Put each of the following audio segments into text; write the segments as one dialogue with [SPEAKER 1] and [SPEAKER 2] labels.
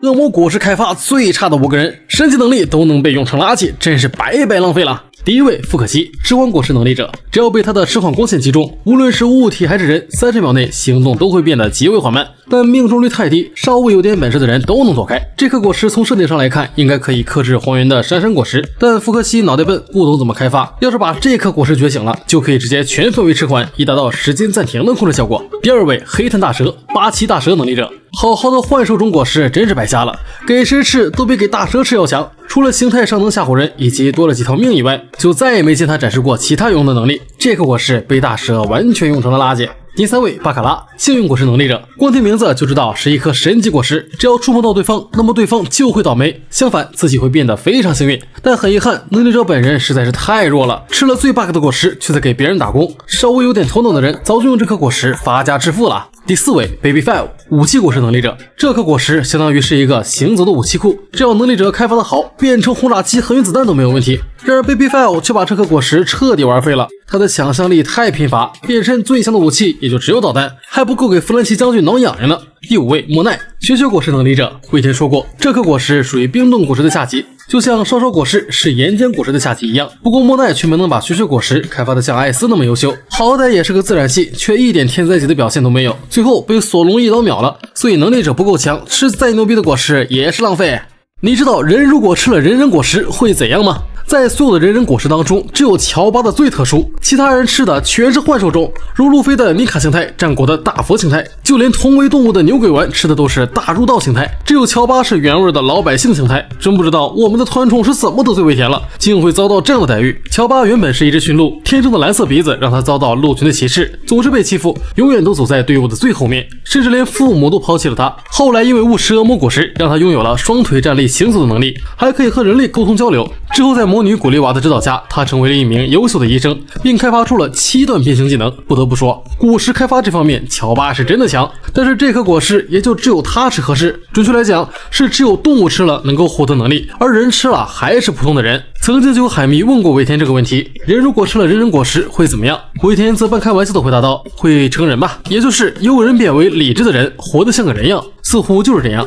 [SPEAKER 1] 恶魔果实开发最差的5个人，神奇能力都能被用成垃圾，真是白白浪费了。第一位，傅可西，痴幻果实能力者，只要被他的痴幻光线击中，无论是物体还是人，30秒内行动都会变得极为缓慢，但命中率太低，稍微有点本事的人都能躲开。这颗果实从设定上来看，应该可以克制黄猿的闪闪果实，但傅可西脑袋笨，不懂怎么开发。要是把这颗果实觉醒了，就可以直接全范围迟缓，以达到时间暂停的控制效果。第二位，黑炭大蛇，8期大蛇能力者。好好的幻兽种果实真是白瞎了，给谁吃都比给大蛇吃要强。除了形态上能吓唬人，以及多了几条命以外，就再也没见他展示过其他有用的能力。这颗果实被大蛇完全用成了垃圾。第3位，巴卡拉，幸运果实能力者，光听名字就知道是一颗神级果实，只要触碰到对方，那么对方就会倒霉，相反自己会变得非常幸运。但很遗憾，能力者本人实在是太弱了，吃了最 bug 的果实却在给别人打工，稍微有点头脑的人早就用这颗果实发家致富了。第4位 Baby Five， 武器果实能力者，这颗果实相当于是一个行走的武器库，只要能力者开发的好，变成轰炸机和原子弹都没有问题。然而 Baby Five 却把这颗果实彻底玩废了，他的想象力太贫乏，变身最强的武器也就只有导弹，还不够给弗兰奇将军挠痒痒呢。第5位莫奈，雪雪果实能力者，魏天说过，这颗果实属于冰冻果实的下级，就像烧烧果实是岩浆果实的下级一样。不过莫奈却没能把雪雪果实开发的像艾斯那么优秀，好歹也是个自然系，却一点天灾级的表现都没有，最后被索隆一刀秒了。所以能力者不够强，吃再牛逼的果实也是浪费。你知道人如果吃了人人果实会怎样吗？在所有的人人果实当中，只有乔巴的最特殊，其他人吃的全是幻兽种，如路飞的尼卡形态，战国的大佛形态，就连同为动物的牛鬼丸吃的都是大入道形态，只有乔巴是原味的老百姓形态。真不知道我们的团宠是怎么得罪尾田了，竟会遭到这样的待遇。乔巴原本是一只驯鹿，天生的蓝色鼻子让他遭到鹿群的歧视，总是被欺负，永远都走在队伍的最后面，甚至连父母都抛弃了他。后来因为误食恶魔果实，让他拥有了双腿站立行走的能力，还可以和人类沟通交流。之后在魔女古丽娃的指导下，他成为了一名优秀的医生，并开发出了7段变形技能。不得不说，果实开发这方面乔巴是真的强，但是这颗果实也就只有他吃合适，准确来讲是只有动物吃了能够获得能力，而人吃了还是普通的人。曾经就有海迷问过尾田这个问题，人如果吃了人人果实会怎么样？尾田则半开玩笑的回答道，会成人吧，也就是由人变为理智的人，活得像个人样，似乎就是这样。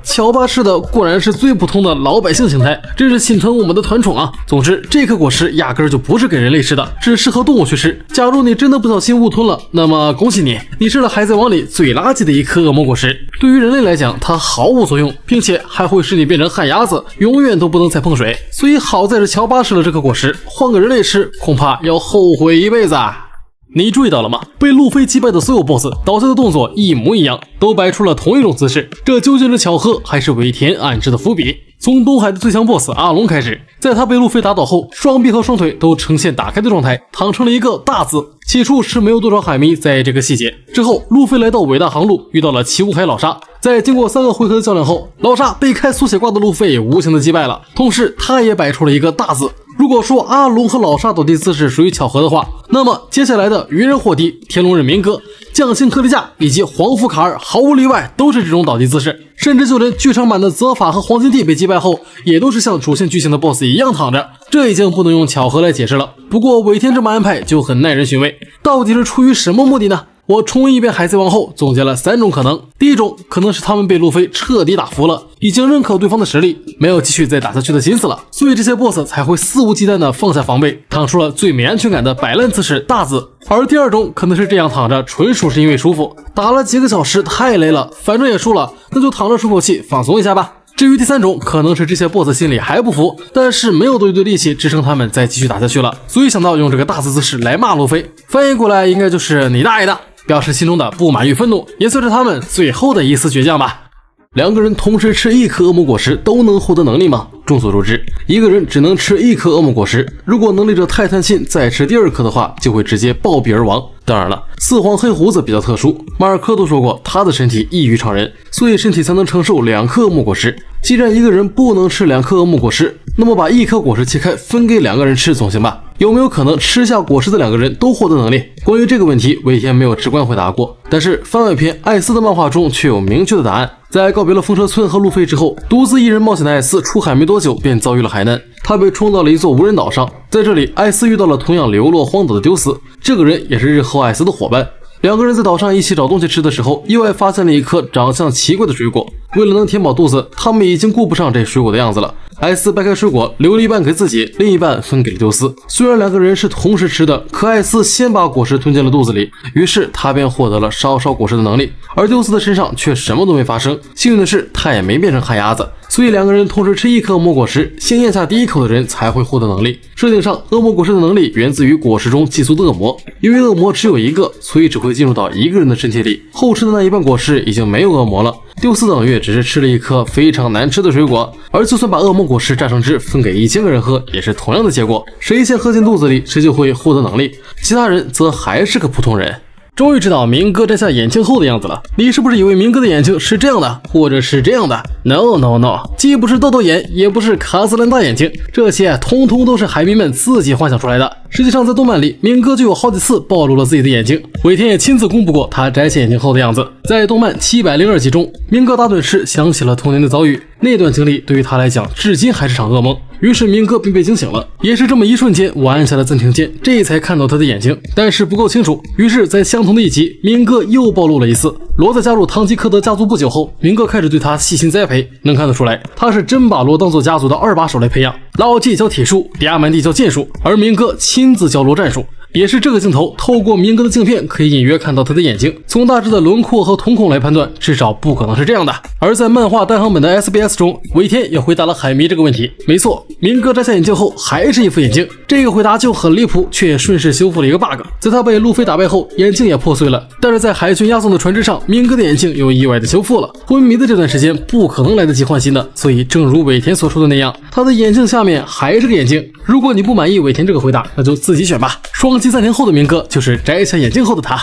[SPEAKER 1] 乔巴吃的果然是最普通的老百姓形态，真是心疼我们的团宠啊。总之这颗果实压根就不是给人类吃的，只适合动物去吃。假如你真的不小心误吞了，那么恭喜你，你吃了海贼王里最垃圾的一颗恶魔果实。对于人类来讲它毫无作用，并且还会使你变成旱鸭子，永远都不能再碰水。所以好在是乔巴吃了这颗果实，换个人类吃恐怕要后悔一辈子啊。你注意到了吗？被路飞击败的所有 BOSS 倒下的动作一模一样，都摆出了同一种姿势，这究竟是巧合还是尾田暗示的伏笔？从东海的最强 BOSS 阿龙开始，在他被路飞打倒后，双臂和双腿都呈现打开的状态，躺成了一个大字。起初是没有多少海迷在意这个细节，之后路飞来到伟大航路，遇到了齐武海老沙，在经过3个回合的较量后，老沙被开缩血挂的路飞无情的击败了，同时他也摆出了一个大字。如果说阿龙和老沙倒地姿势属于巧合的话，那么接下来的鱼人霍迪、天龙人明哥、将星克利加以及黄福卡尔毫无例外都是这种倒地姿势，甚至就连剧场版的泽法和黄金帝被击败后，也都是像主线剧情的 BOSS 一样躺着，这已经不能用巧合来解释了。不过尾田这么安排就很耐人寻味，到底是出于什么目的呢？我重温一遍海贼王后总结了3种可能。第一种可能是他们被路飞彻底打服了，已经认可对方的实力，没有继续再打下去的心思了，所以这些 BOSS 才会肆无忌惮的放下防备，躺出了最没安全感的摆烂姿势大字。而第二种可能是这样躺着纯属是因为舒服，打了几个小时太累了，反正也输了，那就躺着出口气放松一下吧。至于第3种，可能是这些 BOSS 心里还不服，但是没有多余的力气支撑他们再继续打下去了，所以想到用这个大字姿势来骂路飞，翻译过来应该就是你大爷的，表示心中的不满与愤怒，也算是他们最后的一丝倔强吧。2个人同时吃1颗恶魔果实都能获得能力吗？众所周知，一个人只能吃1颗恶魔果实，如果能力者太贪心再吃第2颗的话，就会直接暴毙而亡。当然了，四皇黑胡子比较特殊，马尔科都说过他的身体异于常人，所以身体才能承受2颗恶魔果实。既然一个人不能吃2颗恶魔果实，那么把1颗果实切开分给2个人吃总行吧？有没有可能吃下果实的2个人都获得能力？关于这个问题，尾田没有直观回答过，但是番外篇艾斯的漫画中却有明确的答案。在告别了风车村和路飞之后，独自一人冒险的艾斯出海没多久便遭遇了海难，他被冲到了一座无人岛上，在这里艾斯遇到了同样流落荒岛的丢斯，这个人也是日后艾斯的伙伴。两个人在岛上一起找东西吃的时候，意外发现了一颗长相奇怪的水果。为了能填饱肚子，他们已经顾不上这水果的样子了。艾斯掰开水果，留了一半给自己，另一半分给了丢斯。虽然两个人是同时吃的，可艾斯先把果实吞进了肚子里，于是他便获得了烧果实的能力。而丢斯的身上却什么都没发生，幸运的是他也没变成旱鸭子。所以两个人同时吃一颗恶魔果实，先咽下第一口的人才会获得能力。设定上，恶魔果实的能力源自于果实中寄宿的恶魔，因为恶魔只有一个，所以只会进入到一个人的身体里。后吃的那一半果实已经没有恶魔了，丢斯等于只是吃了一颗非常难吃的水果。而就算把恶魔果实榨成汁分给1000个人喝，也是同样的结果，谁先喝进肚子里，谁就会获得能力，其他人则还是个普通人。终于知道明哥摘下眼镜后的样子了，你是不是以为明哥的眼睛是这样的，或者是这样的 ？No， 既不是豆豆眼，也不是卡斯兰大眼睛，这些通通都是海迷们自己幻想出来的。实际上在动漫里，明哥就有好几次暴露了自己的眼睛，尾田也亲自公布过他摘下眼镜后的样子。在动漫702集中，明哥打盹时想起了童年的遭遇，那段经历对于他来讲至今还是场噩梦。于是明哥便被惊醒了，也是这么一瞬间，我按下了暂停键，这才看到他的眼睛，但是不够清楚。于是，在相同的一集，明哥又暴露了一次。罗在加入堂吉诃德家族不久后，明哥开始对他细心栽培，能看得出来，他是真把罗当做家族的2把手来培养。老纪教铁术，迪亚曼蒂教剑术，而明哥亲自教罗战术。也是这个镜头，透过明哥的镜片可以隐约看到他的眼睛，从大致的轮廓和瞳孔来判断，至少不可能是这样的。而在漫画单行本的 SBS 中，尾田也回答了海迷这个问题。没错，明哥摘下眼镜后还是一副眼镜，这个回答就很离谱，却顺势修复了一个 bug。在他被路飞打败后，眼镜也破碎了，但是在海军押送的船只上，明哥的眼镜又意外的修复了。昏迷的这段时间不可能来得及换新的，所以正如尾田所说的那样，他的眼镜下面还是个眼镜。如果你不满意尾田这个回答，那就自己选吧。双击暂停后的明哥就是摘下眼镜后的他。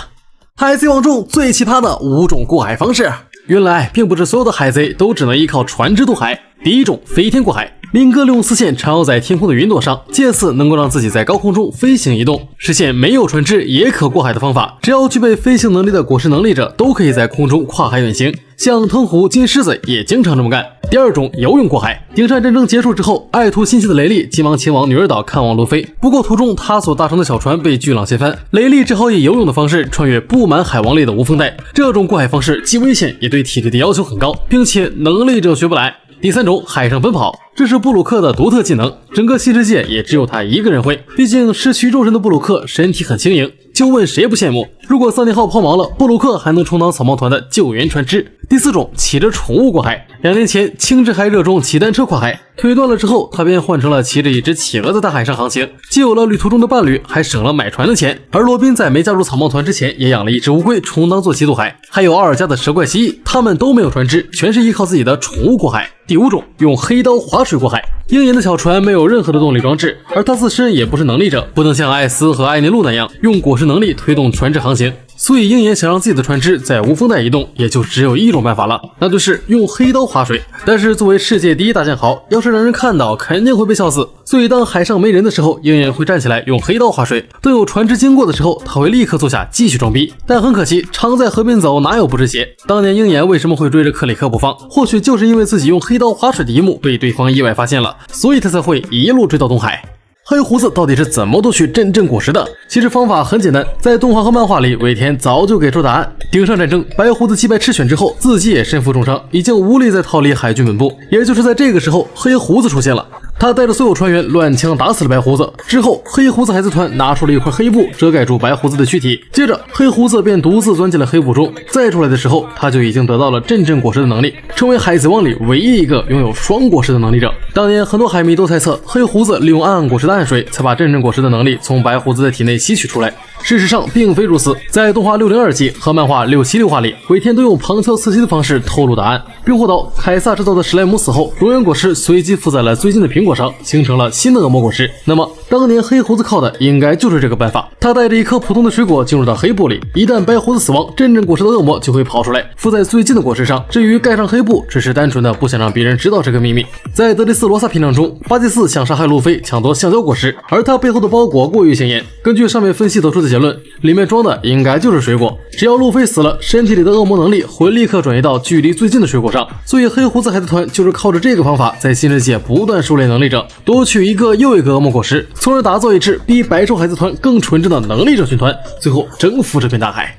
[SPEAKER 1] 海贼王中最奇葩的5种过海方式，原来并不是所有的海贼都只能依靠船只渡海。第一种，飞天过海。明哥利用丝线缠绕在天空的云朵上，借此能够让自己在高空中飞行移动，实现没有船只也可过海的方法。只要具备飞行能力的果实能力者，都可以在空中跨海远行。像藤虎、金狮子也经常这么干。第二种，游泳过海。顶上战争结束之后，爱徒心切的雷利急忙前往女儿岛看望路飞，不过途中他所搭乘的小船被巨浪掀翻，雷利只好以游泳的方式穿越布满海王类的无风带。这种过海方式既危险，也对体力的要求很高，并且能力者学不来。第三种，海上奔跑。这是布鲁克的独特技能，整个新世界也只有他一个人会。毕竟失去肉身的布鲁克身体很轻盈，就问谁不羡慕？如果桑尼号抛锚了，布鲁克还能充当草帽团的救援船只。第四种，骑着宠物过海。2年前，青之海热衷骑单车跨海，腿断了之后，他便换成了骑着一只企鹅在大海上航行，既有了旅途中的伴侣，还省了买船的钱。而罗宾在没加入草帽团之前，也养了一只乌龟充当坐骑渡海，还有奥尔加的蛇怪蜥蜴，他们都没有船只，全是依靠自己的宠物过海。第5种，用黑刀划水过海。鹰眼的小船没有任何的动力装置，而他自身也不是能力者，不能像艾斯和艾尼路那样用果实能力推动船只航行。所以鹰眼想让自己的船只在无风带移动，也就只有一种办法了，那就是用黑刀划水。但是作为世界第一大剑豪，要是让人看到，肯定会被笑死。所以当海上没人的时候，鹰眼会站起来用黑刀划水；等有船只经过的时候，他会立刻坐下继续装逼。但很可惜，常在河边走，哪有不湿鞋？当年鹰眼为什么会追着克里克不放？或许就是因为自己用黑刀划水的一幕被对方意外发现了，所以他才会一路追到东海。黑胡子到底是怎么夺取真正果实的？其实方法很简单，在动画和漫画里，尾田早就给出答案。顶上战争，白胡子击败赤犬之后，自己也身负重伤，已经无力再逃离海军本部。也就是在这个时候，黑胡子出现了。他带着所有船员乱枪打死了白胡子。之后，黑胡子海贼团拿出了一块黑布遮盖住白胡子的躯体，接着黑胡子便独自钻进了黑布中。再出来的时候，他就已经得到了真正果实的能力，成为海贼王里唯一一个拥有双果实的能力者。当年很多海迷都猜测，黑胡子利用暗暗果实的暗水，才把真正果实的能力从白胡子的体内吸取出来。事实上并非如此，在动画602季和漫画676话里，尾田都用旁敲侧击的方式透露答案。冰火岛凯撒制造的史莱姆死后，永远果实随即附在了最近的苹果上，形成了新的恶魔果实。那么当年黑胡子靠的应该就是这个办法。他带着一颗普通的水果进入到黑布里，一旦白胡子死亡，真正果实的恶魔就会跑出来，附在最近的果实上。至于盖上黑布，只是单纯的不想让别人知道这个秘密。在德雷斯罗萨篇章中，巴基斯想杀害路飞，抢夺橡胶果实，而他背后的包裹过于显眼。根据上面分析得出的结论，里面装的应该就是水果。只要路飞死了，身体里的恶魔能力会立刻转移到距离最近的水果上。所以黑胡子海贼团就是靠着这个方法，在新世界不断狩猎能力者，夺取一个又一个恶魔果实，从而打造一支比百兽海贼团更纯正的能力者军团，最后征服这片大海。